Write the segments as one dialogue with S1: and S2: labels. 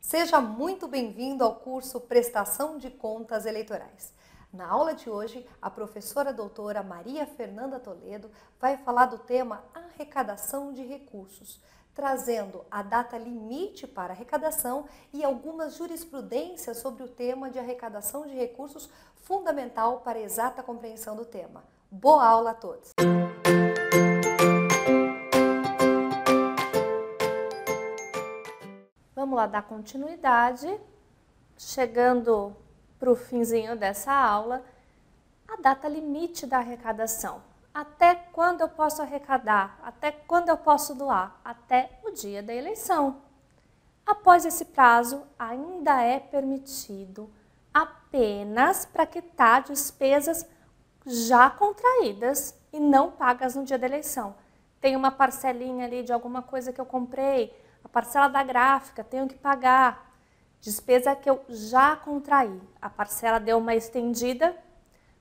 S1: Seja muito bem-vindo ao curso Prestação de Contas Eleitorais. Na aula de hoje, a professora doutora Maria Fernanda Toledo vai falar do tema arrecadação de recursos, trazendo a data limite para arrecadação e algumas jurisprudências sobre o tema de arrecadação de recursos, fundamental para a exata compreensão do tema. Boa aula a todos!
S2: Vamos lá dar continuidade, chegando para o finzinho dessa aula, a data limite da arrecadação. Até quando eu posso arrecadar? Até quando eu posso doar? Até o dia da eleição. Após esse prazo, ainda é permitido apenas para quitar despesas já contraídas e não pagas no dia da eleição. Tem uma parcelinha ali de alguma coisa que eu comprei, a parcela da gráfica, tenho que pagar. Despesa que eu já contraí. A parcela deu uma estendida,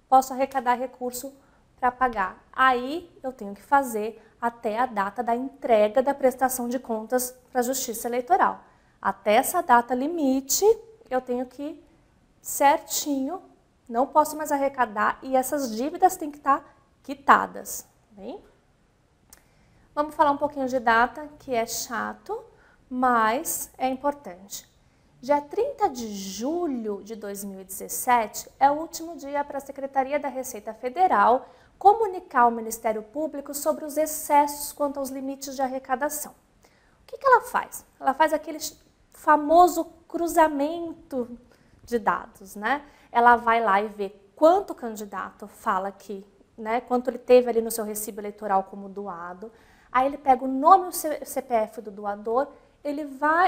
S2: posso arrecadar recurso para pagar. Aí eu tenho que fazer até a data da entrega da prestação de contas para a Justiça Eleitoral. Até essa data limite, eu tenho que ir certinho, não posso mais arrecadar e essas dívidas têm que estar quitadas. Tá bem? Vamos falar um pouquinho de data, que é chato, mas é importante. Dia 30 de julho de 2017 é o último dia para a Secretaria da Receita Federal comunicar ao Ministério Público sobre os excessos quanto aos limites de arrecadação. O que ela faz? Ela faz aquele famoso cruzamento de dados, né? Ela vai lá e vê quanto o candidato fala que, né, quanto ele teve ali no seu recibo eleitoral como doado. Aí ele pega o nome e o CPF do doador,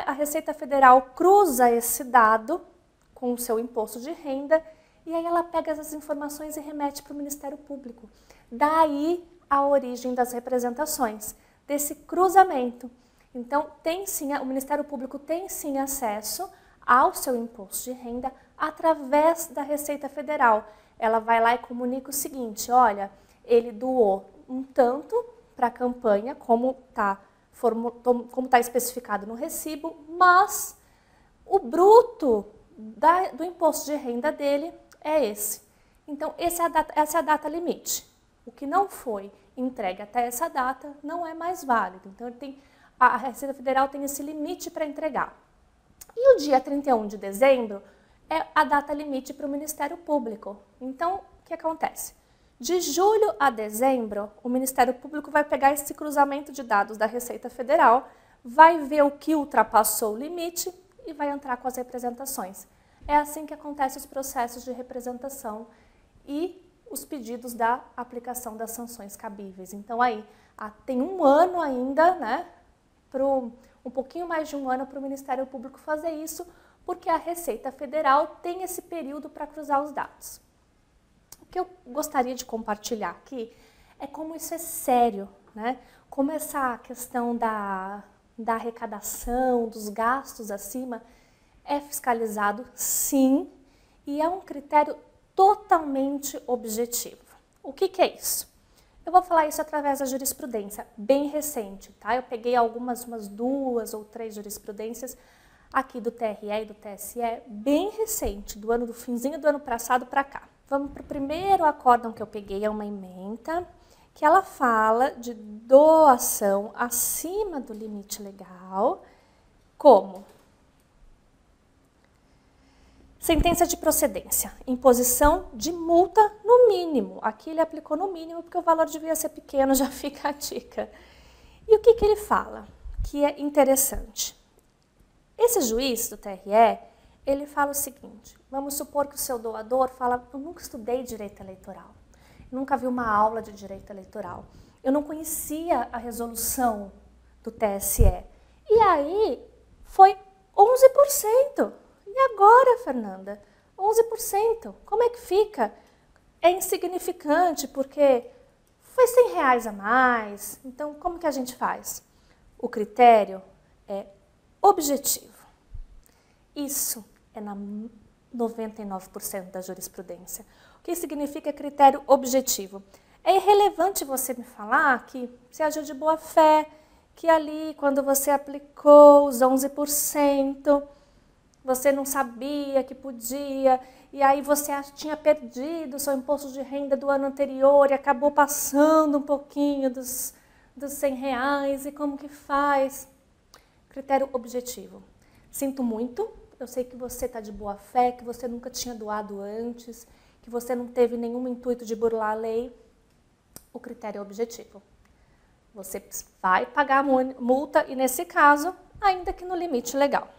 S2: a Receita Federal cruza esse dado com o seu imposto de renda e aí ela pega essas informações e remete para o Ministério Público. Daí a origem das representações, desse cruzamento. Então, o Ministério Público tem sim acesso ao seu imposto de renda através da Receita Federal. Ela vai lá e comunica o seguinte, olha, ele doou um tanto para a campanha, como está especificado no recibo, mas o bruto do imposto de renda dele é esse. Então, essa é a data limite. O que não foi entregue até essa data não é mais válido. Então, a Receita Federal tem esse limite para entregar. E o dia 31 de dezembro é a data limite para o Ministério Público. Então, o que acontece? De julho a dezembro, o Ministério Público vai pegar esse cruzamento de dados da Receita Federal, vai ver o que ultrapassou o limite e vai entrar com as representações. É assim que acontecem os processos de representação e os pedidos da aplicação das sanções cabíveis. Então, aí, tem um ano ainda, né, um pouquinho mais de um ano para o Ministério Público fazer isso, porque a Receita Federal tem esse período para cruzar os dados. O que eu gostaria de compartilhar aqui é como isso é sério, né? Como essa questão da arrecadação, dos gastos acima, é fiscalizado sim, e é um critério totalmente objetivo. O que é isso? Eu vou falar isso através da jurisprudência, bem recente, tá? Eu peguei umas 2 ou 3 jurisprudências aqui do TRE e do TSE, bem recente, do finzinho do ano passado para cá. Vamos para o primeiro acórdão que eu peguei, é uma ementa, que ela fala de doação acima do limite legal, como sentença de procedência, imposição de multa no mínimo. Aqui ele aplicou no mínimo porque o valor devia ser pequeno, já fica a dica. E o que ele fala? Que é interessante. Esse juiz do TRE, ele fala o seguinte, vamos supor que o seu doador fala, eu nunca estudei direito eleitoral, eu nunca vi uma aula de direito eleitoral, eu não conhecia a resolução do TSE. E aí foi 11%. E agora, Fernanda? 11%. Como é que fica? É insignificante porque foi R$100 a mais. Então, como que a gente faz? O critério é objetivo. Isso é na 99% da jurisprudência. O que significa critério objetivo? É irrelevante você me falar que você agiu de boa fé, que ali, quando você aplicou os 11%, você não sabia que podia, e aí você tinha perdido o seu imposto de renda do ano anterior e acabou passando um pouquinho dos R$100, e como que faz? Critério objetivo. Sinto muito, eu sei que você está de boa fé, que você nunca tinha doado antes, que você não teve nenhum intuito de burlar a lei. O critério objetivo. Você vai pagar a multa e, nesse caso, ainda que no limite legal.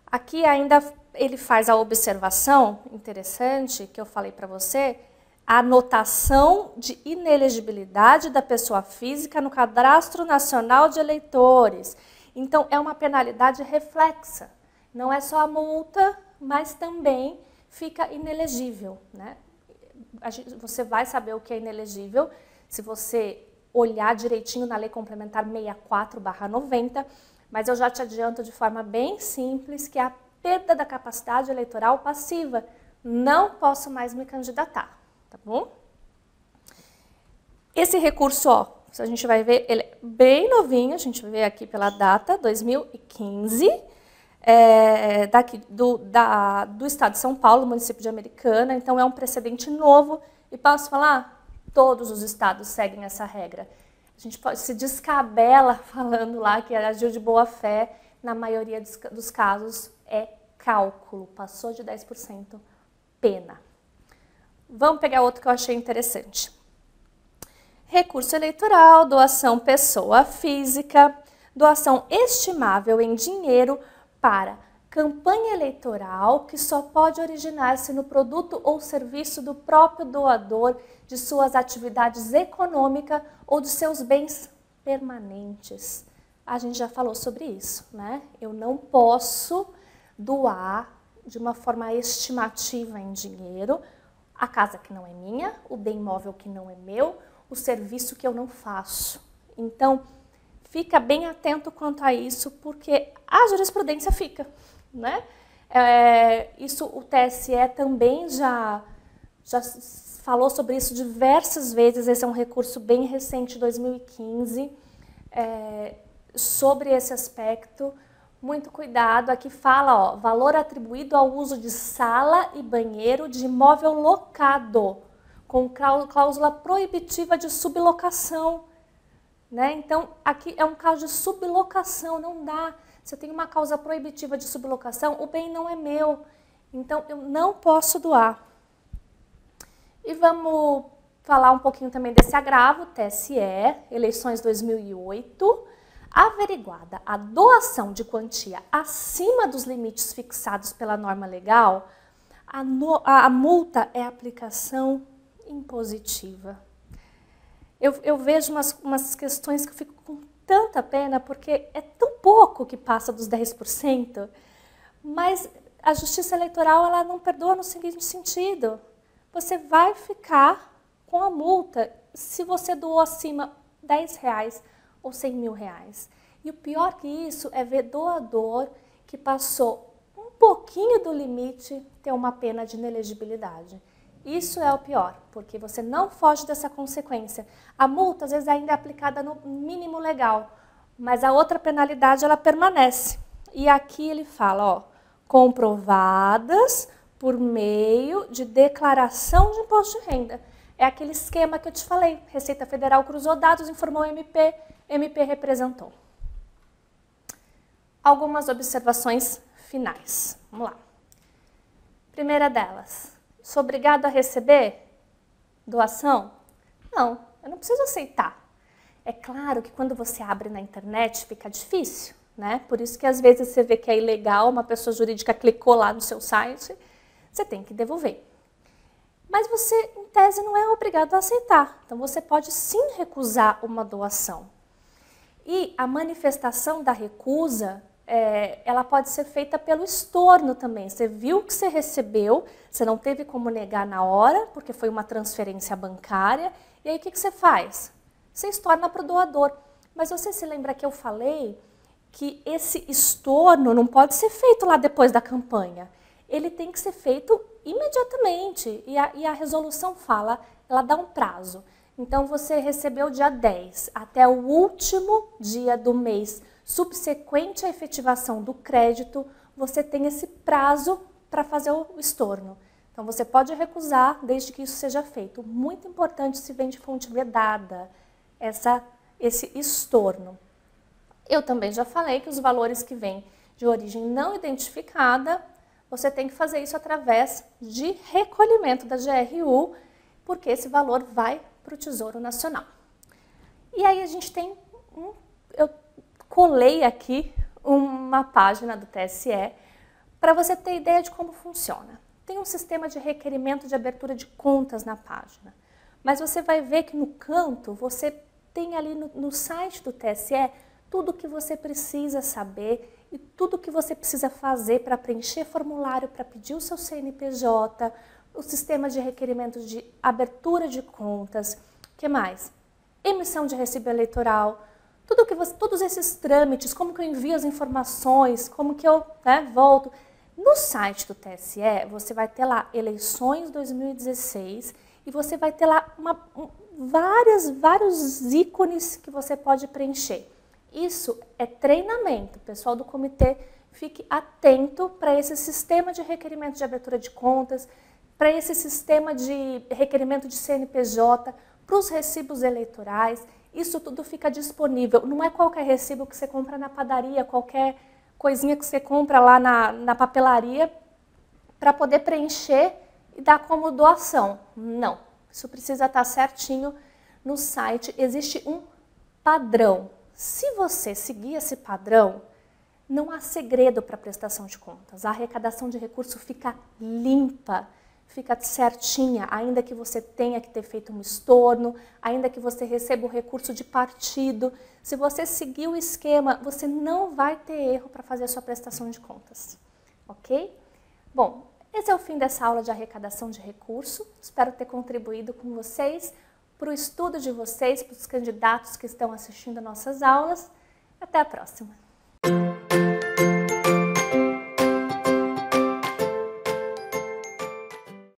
S2: Aqui ainda ele faz a observação interessante que eu falei para você, a anotação de inelegibilidade da pessoa física no Cadastro Nacional de Eleitores. Então, é uma penalidade reflexa. Não é só a multa, mas também fica inelegível, né? Você vai saber o que é inelegível se você olhar direitinho na Lei Complementar 64/90, mas eu já te adianto de forma bem simples que é a perda da capacidade eleitoral passiva. Não posso mais me candidatar, tá bom? Esse recurso, ó, a gente vai ver, ele é bem novinho, a gente vê aqui pela data, 2015, do estado de São Paulo, município de Americana, então é um precedente novo, e posso falar, todos os estados seguem essa regra. A gente pode se descabela falando lá que agiu de boa fé, na maioria dos casos é cálculo, passou de 10%, pena. Vamos pegar outro que eu achei interessante. Recurso eleitoral, doação pessoa física, doação estimável em dinheiro para campanha eleitoral que só pode originar-se no produto ou serviço do próprio doador, de suas atividades econômicas ou de seus bens permanentes. A gente já falou sobre isso, né? Eu não posso doar de uma forma estimativa em dinheiro a casa que não é minha, o bem imóvel que não é meu, o serviço que eu não faço. Então, fica bem atento quanto a isso, porque a jurisprudência fica, né? Isso o TSE também já falou sobre isso diversas vezes. Esse é um recurso bem recente, 2015, sobre esse aspecto. Muito cuidado, aqui fala, ó, valor atribuído ao uso de sala e banheiro de imóvel locado, com cláusula proibitiva de sublocação. Né? Então, aqui é um caso de sublocação, não dá. Se eu tenho uma causa proibitiva de sublocação, o bem não é meu. Então, eu não posso doar. E vamos falar um pouquinho também desse agravo, TSE, eleições 2008. Averiguada a doação de quantia acima dos limites fixados pela norma legal, a multa é aplicação impositiva. Eu vejo umas questões que eu fico com tanta pena, porque é tão pouco que passa dos 10%, mas a Justiça Eleitoral ela não perdoa no seguinte sentido: você vai ficar com a multa se você doou acima R$10 ou R$100.000. E o pior que isso é ver doador que passou um pouquinho do limite ter uma pena de inelegibilidade. Isso é o pior, porque você não foge dessa consequência. A multa, às vezes, ainda é aplicada no mínimo legal, mas a outra penalidade, ela permanece. E aqui ele fala, ó, comprovadas por meio de declaração de imposto de renda. É aquele esquema que eu te falei. Receita Federal cruzou dados, informou o MP, MP representou. Algumas observações finais. Vamos lá. Primeira delas. Sou obrigado a receber doação? Não, eu não preciso aceitar. É claro que quando você abre na internet fica difícil, né? Por isso que às vezes você vê que é ilegal, uma pessoa jurídica clicou lá no seu site, você tem que devolver. Mas você, em tese, não é obrigado a aceitar. Então você pode sim recusar uma doação. E a manifestação da recusa, ela pode ser feita pelo estorno também. Você viu que você recebeu, você não teve como negar na hora, porque foi uma transferência bancária, e aí o que você faz? Você estorna para o doador. Mas você se lembra que eu falei que esse estorno não pode ser feito lá depois da campanha. Ele tem que ser feito imediatamente. E a resolução fala, ela dá um prazo. Então você recebeu dia 10, até o último dia do mês subsequente à efetivação do crédito, você tem esse prazo para fazer o estorno. Então, você pode recusar desde que isso seja feito. Muito importante se vem de fonte vedada, esse estorno. Eu também já falei que os valores que vêm de origem não identificada, você tem que fazer isso através de recolhimento da GRU, porque esse valor vai para o Tesouro Nacional. E aí a gente tem, eu colei aqui uma página do TSE para você ter ideia de como funciona. Tem um sistema de requerimento de abertura de contas na página, mas você vai ver que no canto você tem ali no site do TSE tudo o que você precisa saber e tudo o que você precisa fazer para preencher formulário, para pedir o seu CNPJ, o sistema de requerimento de abertura de contas, o que mais? Emissão de recibo eleitoral, todos esses trâmites, como que eu envio as informações, como que eu volto. No site do TSE, você vai ter lá eleições 2016 e você vai ter lá vários ícones que você pode preencher. Isso é treinamento. O pessoal do comitê fique atento para esse sistema de requerimento de abertura de contas, para esse sistema de requerimento de CNPJ, para os recibos eleitorais. Isso tudo fica disponível. Não é qualquer recibo que você compra na padaria, qualquer coisinha que você compra lá na papelaria para poder preencher e dar como doação. Não. Isso precisa estar certinho no site. Existe um padrão. Se você seguir esse padrão, não há segredo para a prestação de contas. A arrecadação de recurso fica limpa, fica certinha, ainda que você tenha que ter feito um estorno, ainda que você receba o recurso de partido. Se você seguir o esquema, você não vai ter erro para fazer a sua prestação de contas. Ok? Bom, esse é o fim dessa aula de arrecadação de recurso. Espero ter contribuído com vocês, para o estudo de vocês, para os candidatos que estão assistindo nossas aulas. Até a próxima!